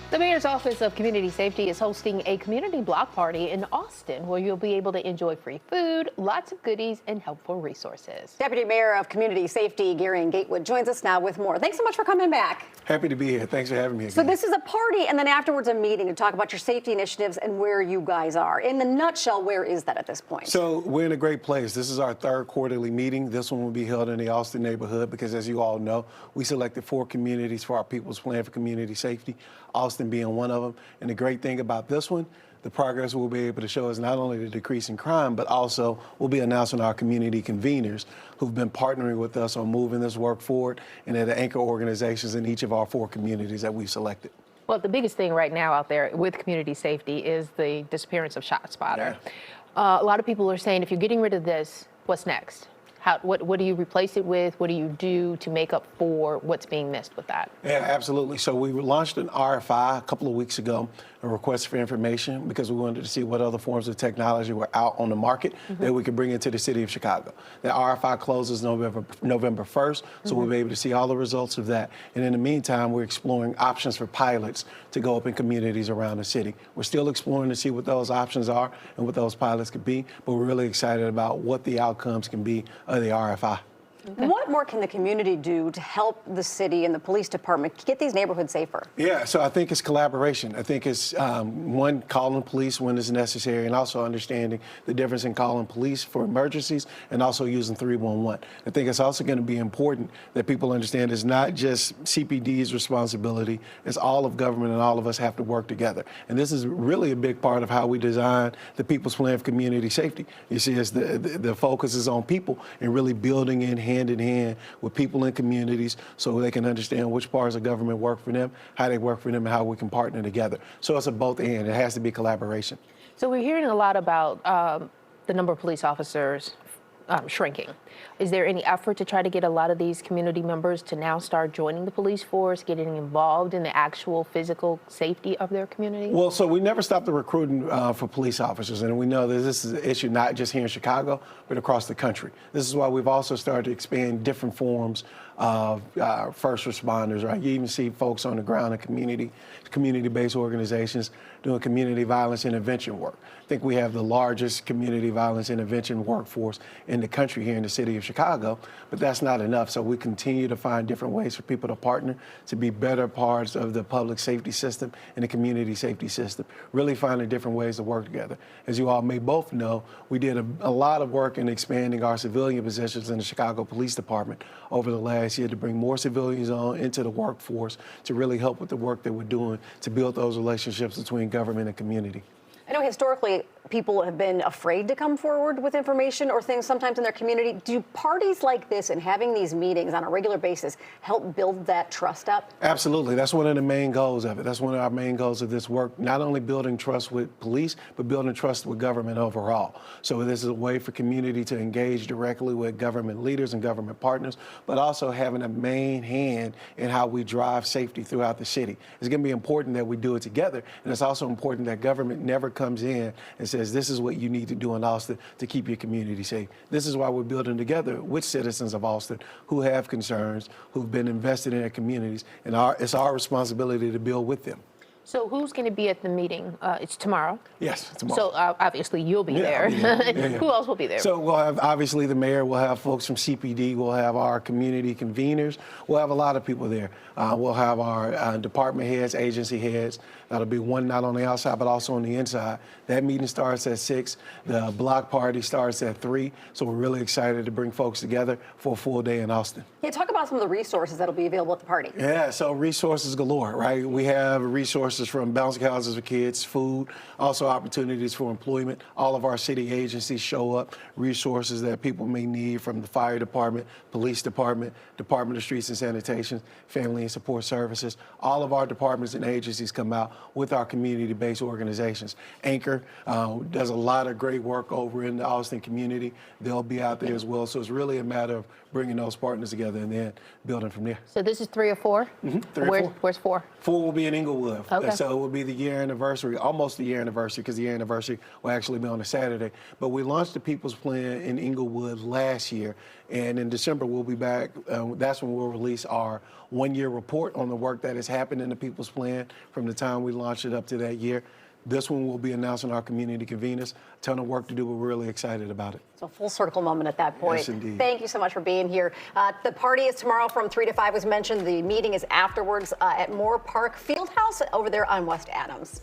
The Mayor's Office of Community Safety is hosting a community block party in Austin where you'll be able to enjoy free food, lots of goodies, and helpful resources. Deputy Mayor of Community Safety, Gary Gatewood, joins us now with more. Thanks so much for coming back. Happy to be here. Thanks for having me again. So this is a party and then afterwards a meeting to talk about your safety initiatives and where you guys are. In the nutshell, where is that at this point? So we're in a great place. This is our third quarterly meeting. This one will be held in the Austin neighborhood because, as you all know, we selected 4 communities for our People's Plan for Community Safety, Austin being one of them. And the great thing about this one, the progress we'll be able to show is not only the decrease in crime, but also we'll be announcing our community conveners who've been partnering with us on moving this work forward, and they're the anchor organizations in each of our 4 communities that we've selected. Well, the biggest thing right now out there with community safety is the disappearance of ShotSpotter. Yeah. A lot of people are saying, if you're getting rid of this, what's next? What do you replace it with? What do you do to make up for what's being missed with that? Yeah, absolutely. So we launched an RFI a couple of weeks ago, a request for information, because we wanted to see what other forms of technology were out on the market that we could bring into the city of Chicago. The RFI closes November 1st, so we'll be able to see all the results of that. And in the meantime, we're exploring options for pilots to go up in communities around the city. We're still exploring to see what those options are and what those pilots could be, but we're really excited about what the outcomes can be of the RFI. Okay. What more can the community do to help the city and the police department get these neighborhoods safer? Yeah, so I think it's collaboration. I think it's one, calling police when it's necessary, and also understanding the difference in calling police for emergencies and also using 311. I think it's also going to be important that people understand it's not just CPD's responsibility, it's all of government, and all of us have to work together. And this is really a big part of how we design the People's Plan for Community Safety. You see, it's the focus is on people and really building in hand in hand with people in communities so they can understand which parts of government work for them, how they work for them, and how we can partner together. So it's a both and. It has to be collaboration. So we're hearing a lot about the number of police officers shrinking. Is there any effort to try to get a lot of these community members to now start joining the police force, getting involved in the actual physical safety of their community? Well, so we never stopped the recruiting for police officers, and we know that this is an issue not just here in Chicago, but across the country. This is why we've also started to expand different forms of first responders, right? You even see folks on the ground in community-based organizations doing community violence intervention work. I think we have the largest community violence intervention workforce in the country here in the city of Chicago, but that's not enough. So we continue to find different ways for people to partner to be better parts of the public safety system and the community safety system, really finding different ways to work together. As you all may both know, we did a lot of work in expanding our civilian positions in the Chicago Police Department over the last year to bring more civilians on into the workforce to really help with the work that we're doing to build those relationships between government and community. I know historically people have been afraid to come forward with information or things sometimes in their community. Do parties like this and having these meetings on a regular basis help build that trust up? Absolutely. That's one of the main goals of it. That's one of our main goals of this work, not only building trust with police, but building trust with government overall. So this is a way for community to engage directly with government leaders and government partners, but also having a main hand in how we drive safety throughout the city. It's going to be important that we do it together, and it's also important that government never comes in and says, this is what you need to do in Austin to keep your community safe. This is why we're building together with citizens of Austin who have concerns, who've been invested in their communities, and it's our responsibility to build with them. So who's going to be at the meeting? It's tomorrow. Yes, tomorrow. So obviously you'll be there. Who else will be there? So we'll have, obviously, the mayor. We'll have folks from CPD. We'll have our community conveners. We'll have a lot of people there. We'll have our department heads, agency heads. That'll be one not on the outside, but also on the inside. That meeting starts at 6. The block party starts at 3. So we're really excited to bring folks together for a full day in Austin. Yeah, talk about some of the resources that'll be available at the party. Yeah, so resources galore, right? We have resources from bouncing houses for kids, food, also opportunities for employment. All of our city agencies show up, resources that people may need from the fire department, police department, Department of Streets and Sanitation, Family and Support Services. All of our departments and agencies come out with our community-based organizations. Anchor does a lot of great work over in the Austin community. They'll be out there as well. So it's really a matter of bringing those partners together and then building from there. So this is 3 or 4? 3 or 4. Where's 4? 4 will be in Inglewood. Okay. So it will be the year anniversary, almost the year anniversary, because the year anniversary will actually be on a Saturday. But we launched the People's Plan in Inglewood last year, and in December we'll be back. That's when we'll release our one-year report on the work that has happened in the People's Plan from the time we launched it up to that year. This one will be announcing our community conveners. A ton of work to do, but we're really excited about it. So full circle moment at that point. Yes, indeed. Thank you so much for being here. The party is tomorrow from 3 to 5, was mentioned. The meeting is afterwards at Moore Park Fieldhouse over there on West Adams.